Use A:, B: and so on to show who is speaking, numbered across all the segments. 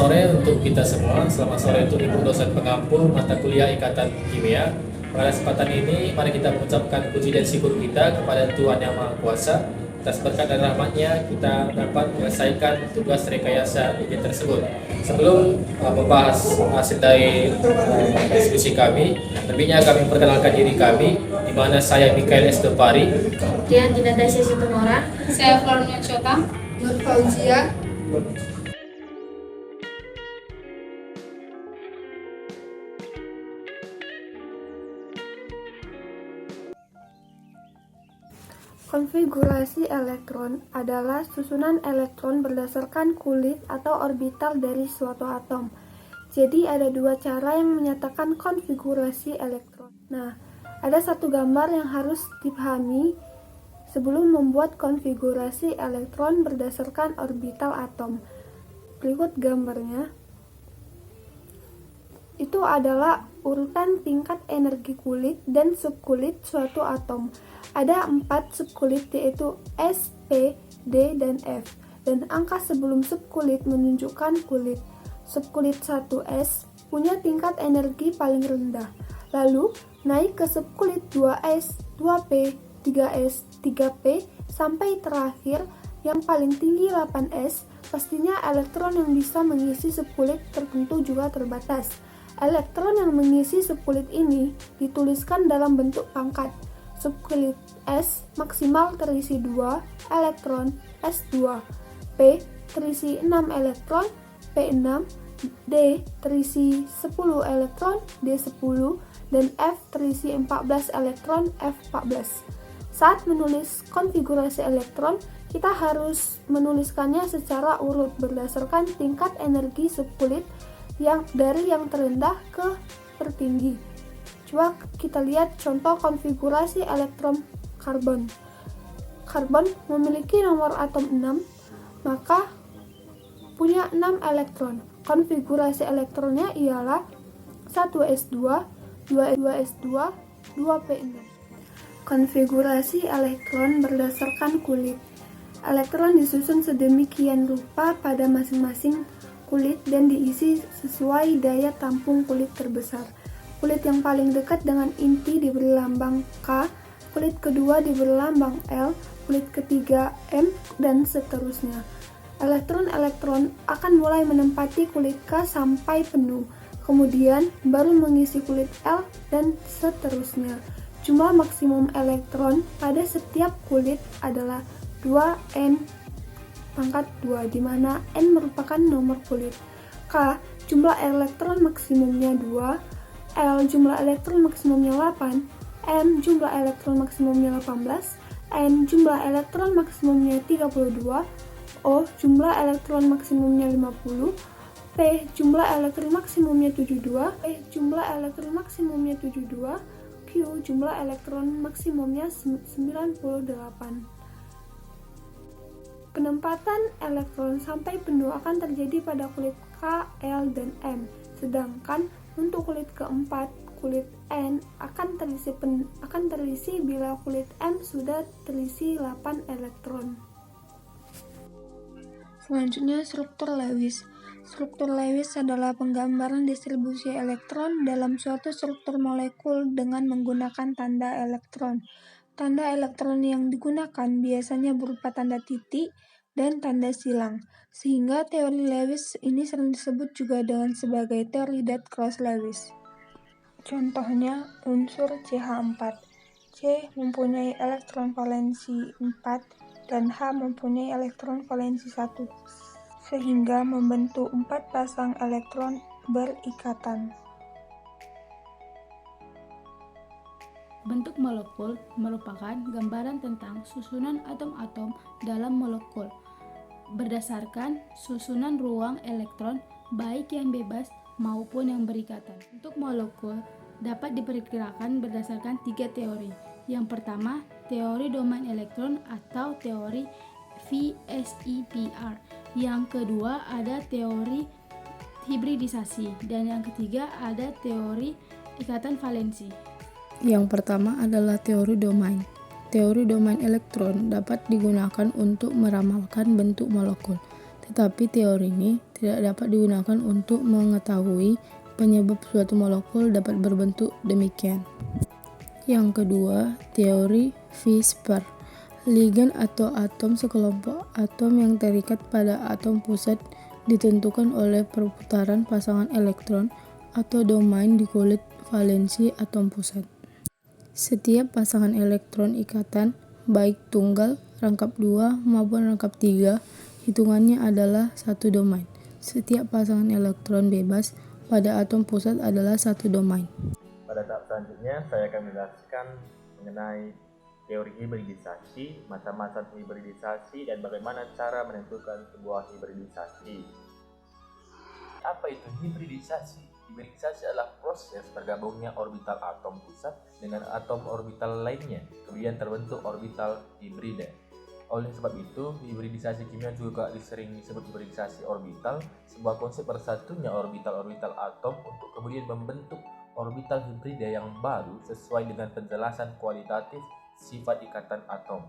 A: sore untuk kita semua. Selamat sore untuk Ibu dosen pengampu mata kuliah Ikatan Kimia. Pada kesempatan ini, mari kita mengucapkan puji dan syukur kita kepada Tuhan Yang Maha Kuasa. Atas berkat dan rahmat-Nya, kita dapat menyelesaikan tugas rekayasa ujian tersebut. Sebelum membahas hasil dari diskusi kami, lebihnya kami perkenalkan diri kami, di mana saya Mikael S. Depari,
B: Dian Dinatasia Situmora,
C: Saya Flornia Chota.
D: Nur Fauzia. Konfigurasi elektron adalah susunan elektron berdasarkan kulit atau orbital dari suatu atom. Jadi ada dua cara yang menyatakan konfigurasi elektron. Nah, ada satu gambar yang harus dipahami sebelum membuat konfigurasi elektron berdasarkan orbital atom. Berikut gambarnya. Itu adalah urutan tingkat energi kulit dan subkulit suatu atom. Ada 4 subkulit yaitu S, P, D, dan F. Dan angka sebelum subkulit menunjukkan kulit. Subkulit 1S punya tingkat energi paling rendah. Lalu naik ke subkulit 2S, 2P, 3S, 3P, sampai terakhir yang paling tinggi 8S. Pastinya elektron yang bisa mengisi subkulit tertentu juga terbatas. Elektron yang mengisi subkulit ini dituliskan dalam bentuk pangkat. Subkulit S maksimal terisi 2 elektron S2, P terisi 6 elektron P6, D terisi 10 elektron D10, dan F terisi 14 elektron F14. Saat menulis konfigurasi elektron, kita harus menuliskannya secara urut berdasarkan tingkat energi subkulit yang dari yang terendah ke tertinggi. Coba kita lihat contoh konfigurasi elektron karbon. Karbon memiliki nomor atom 6, maka punya 6 elektron. Konfigurasi elektronnya ialah 1s2, 2s2, 2p6. Konfigurasi elektron berdasarkan kulit. Elektron disusun sedemikian rupa pada masing-masing kulit dan diisi sesuai daya tampung kulit terbesar. Kulit yang paling dekat dengan inti diberi lambang K, kulit kedua diberi lambang L, kulit ketiga M, dan seterusnya. Elektron-elektron akan mulai menempati kulit K sampai penuh, kemudian baru mengisi kulit L, dan seterusnya. Jumlah maksimum elektron pada setiap kulit adalah 2N pangkat 2, di mana N merupakan nomor kulit. K, jumlah elektron maksimumnya 2, L jumlah elektron maksimumnya 8, M jumlah elektron maksimumnya 18, N jumlah elektron maksimumnya 32, O jumlah elektron maksimumnya 50, P jumlah elektron maksimumnya 72, E jumlah elektron maksimumnya 72, Q jumlah elektron maksimumnya 98. Penempatan elektron sampai penuh akan terjadi pada kulit K, L, dan M. Sedangkan untuk kulit keempat, kulit N akan terisi bila kulit M sudah terisi 8 elektron. Selanjutnya, struktur Lewis. Struktur Lewis adalah penggambaran distribusi elektron dalam suatu struktur molekul dengan menggunakan tanda elektron. Tanda elektron yang digunakan biasanya berupa tanda titik dan tanda silang, sehingga teori Lewis ini sering disebut juga dengan sebagai teori Dead Cross Lewis. Contohnya, unsur CH4. C mempunyai elektron valensi 4 dan H mempunyai elektron valensi 1, sehingga membentuk 4 pasang elektron berikatan.
C: Bentuk molekul merupakan gambaran tentang susunan atom-atom dalam molekul berdasarkan susunan ruang elektron baik yang bebas maupun yang berikatan. Untuk molekul dapat diperkirakan berdasarkan 3 teori. Yang pertama, teori domain elektron atau teori VSEPR. Yang kedua ada teori hibridisasi, dan yang ketiga ada teori ikatan valensi.
E: Yang pertama adalah teori domain. Teori domain elektron dapat digunakan untuk meramalkan bentuk molekul, Tetapi teori ini tidak dapat digunakan untuk mengetahui penyebab suatu molekul dapat berbentuk demikian. Yang kedua, teori VSEPR. Ligan atau atom sekelompok atom yang terikat pada atom pusat ditentukan oleh perputaran pasangan elektron atau domain di kulit valensi atom pusat. Setiap pasangan elektron ikatan, baik tunggal, rangkap 2 maupun rangkap 3, hitungannya adalah satu domain. Setiap pasangan elektron bebas pada atom pusat adalah satu domain.
F: Pada tahap selanjutnya, saya akan menjelaskan mengenai teori hibridisasi, macam-macam hibridisasi, dan bagaimana cara menentukan sebuah hibridisasi. Apa itu hibridisasi? Hibridisasi adalah proses bergabungnya orbital atom pusat dengan atom orbital lainnya, kemudian terbentuk orbital hibrida. Oleh sebab itu, hibridisasi kimia juga sering disebut hibridisasi orbital, sebuah konsep bersatunya orbital-orbital atom untuk kemudian membentuk orbital hibrida yang baru sesuai dengan penjelasan kualitatif sifat ikatan atom.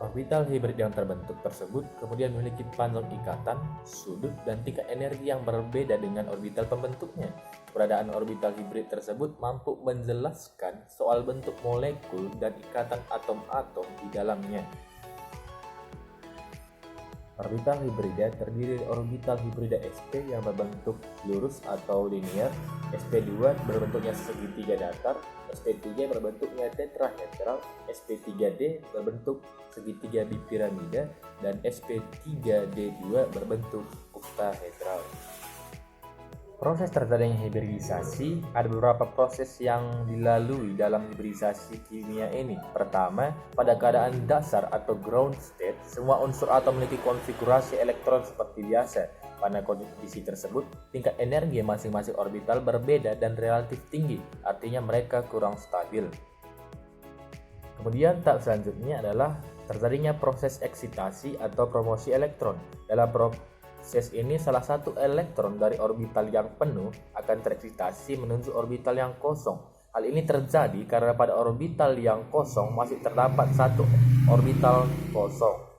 F: Orbital hibrid yang terbentuk tersebut kemudian memiliki panjang ikatan, sudut, dan tingkat energi yang berbeda dengan orbital pembentuknya. Keberadaan orbital hibrid tersebut mampu menjelaskan soal bentuk molekul dan ikatan atom-atom di dalamnya. Orbital hibrida terdiri dari orbital hibrida sp yang berbentuk lurus atau linear, sp2 berbentuknya segitiga datar, sp3 berbentuknya tetrahedral, sp3d berbentuk segitiga bipiramida, dan sp3d2 berbentuk oktahedral. Proses terjadinya hibridisasi, ada beberapa proses yang dilalui dalam hibridisasi kimia ini. Pertama, pada keadaan dasar atau ground state, semua unsur atom memiliki konfigurasi elektron seperti biasa. Pada kondisi tersebut, tingkat energi masing-masing orbital berbeda dan relatif tinggi, artinya mereka kurang stabil. Kemudian tahap selanjutnya adalah terjadinya proses eksitasi atau promosi elektron. Dalam proses ini, salah satu elektron dari orbital yang penuh akan tereksitasi menuju orbital yang kosong. Hal ini terjadi karena pada orbital yang kosong masih terdapat satu orbital kosong.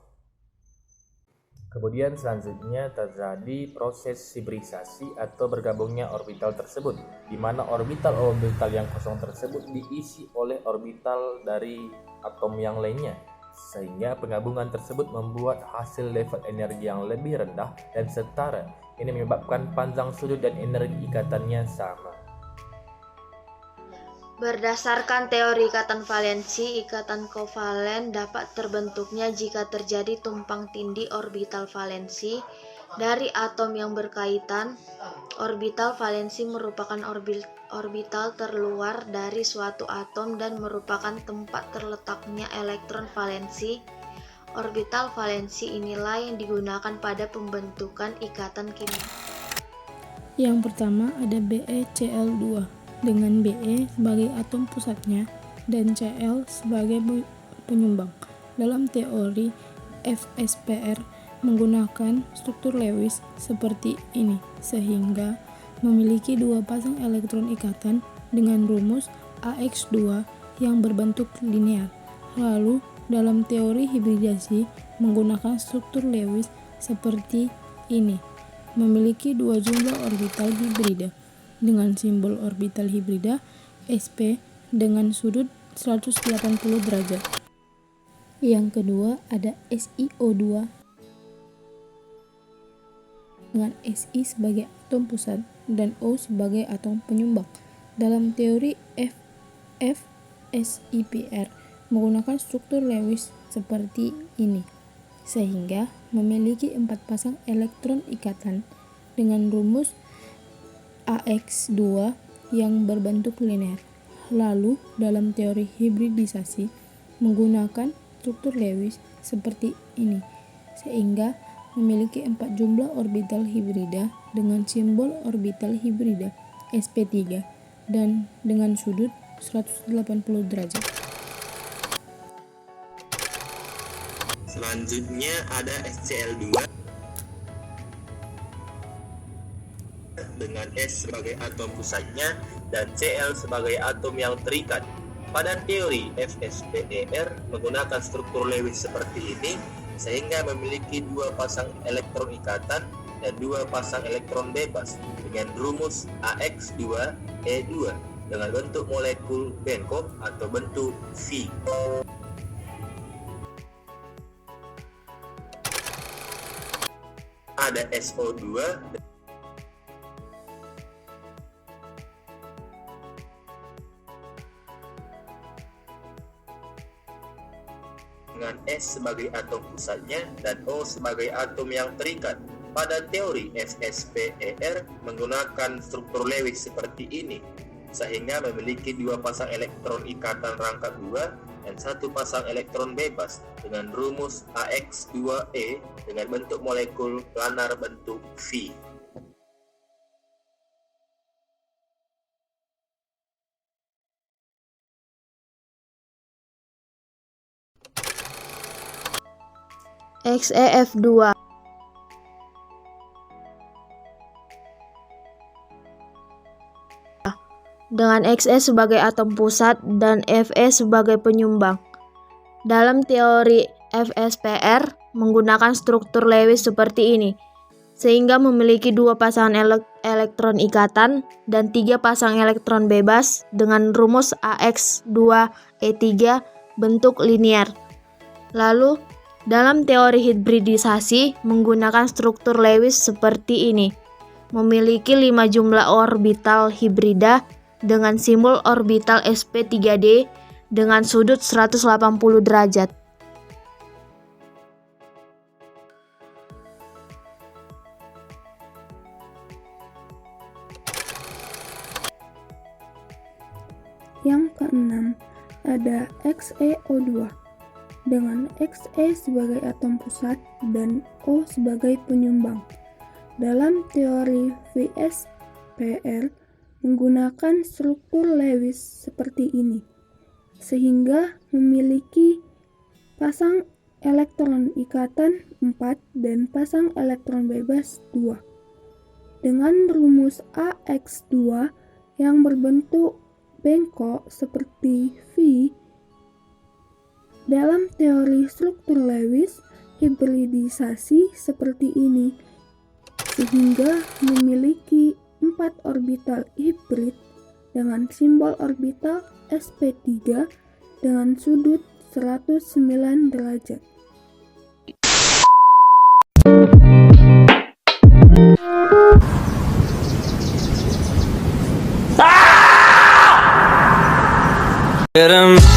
F: Kemudian selanjutnya terjadi proses hibridisasi atau bergabungnya orbital tersebut, di mana orbital-orbital yang kosong tersebut diisi oleh orbital dari atom yang lainnya, sehingga penggabungan tersebut membuat hasil level energi yang lebih rendah dan setara. Ini menyebabkan panjang sudut dan energi ikatannya sama.
B: Berdasarkan teori ikatan valensi, ikatan kovalen dapat terbentuknya jika terjadi tumpang tindih orbital valensi dari atom yang berkaitan. Orbital valensi merupakan orbital terluar dari suatu atom dan merupakan tempat terletaknya elektron valensi. Orbital valensi inilah yang digunakan pada pembentukan ikatan kimia.
C: Yang pertama ada BeCl2 dengan Be sebagai atom pusatnya dan Cl sebagai penyumbang. Dalam teori VSEPR menggunakan struktur Lewis seperti ini, sehingga memiliki dua pasang elektron ikatan dengan rumus AX2 yang berbentuk linear. Lalu dalam teori hibridasi menggunakan struktur Lewis seperti ini, memiliki dua jumlah orbital hibrida dengan simbol orbital hibrida sp dengan sudut 180 derajat. Yang kedua ada SiO2 dengan Si sebagai atom pusat dan O sebagai atom penyumbang. Dalam teori VSEPR menggunakan struktur Lewis seperti ini, sehingga memiliki 4 pasang elektron ikatan dengan rumus AX2 yang berbentuk linear. Lalu dalam teori hibridisasi menggunakan struktur Lewis seperti ini, sehingga memiliki 4 jumlah orbital hibrida dengan simbol orbital hibrida sp3 dan dengan sudut 180 derajat.
G: Selanjutnya ada SCl2 dengan S sebagai atom pusatnya dan Cl sebagai atom yang terikat. Pada teori VSEPR menggunakan struktur Lewis seperti ini, sehingga memiliki dua pasang elektron ikatan dan dua pasang elektron bebas dengan rumus AX2E2 dengan bentuk molekul bengkok atau bentuk V. Ada SO2 dengan S sebagai atom pusatnya dan O sebagai atom yang terikat. Pada teori SSPER menggunakan struktur Lewis seperti ini, sehingga memiliki dua pasang elektron ikatan rangkap 2 dan satu pasang elektron bebas dengan rumus AX2E dengan bentuk molekul planar bentuk V.
B: XeF2 dengan Xe sebagai atom pusat dan Fe sebagai penyumbang. Dalam teori FSPR menggunakan struktur Lewis seperti ini, sehingga memiliki dua pasangan elektron ikatan dan tiga pasang elektron bebas dengan rumus AX2E3 bentuk linear. Lalu, dalam teori hibridisasi menggunakan struktur Lewis seperti ini, memiliki 5 jumlah orbital hibrida dengan simbol orbital sp3d dengan sudut 180 derajat.
D: Yang keenam, ada XeO2 dengan Xe sebagai atom pusat dan O sebagai penyumbang. Dalam teori VSPR menggunakan struktur Lewis seperti ini, sehingga memiliki pasang elektron ikatan 4 dan pasang elektron bebas 2. Dengan rumus AX2 yang berbentuk bengkok seperti V, dalam teori struktur Lewis hibridisasi seperti ini, sehingga memiliki 4 orbital hibrid dengan simbol orbital sp3 dengan sudut 109 derajat.
H: Get 'em.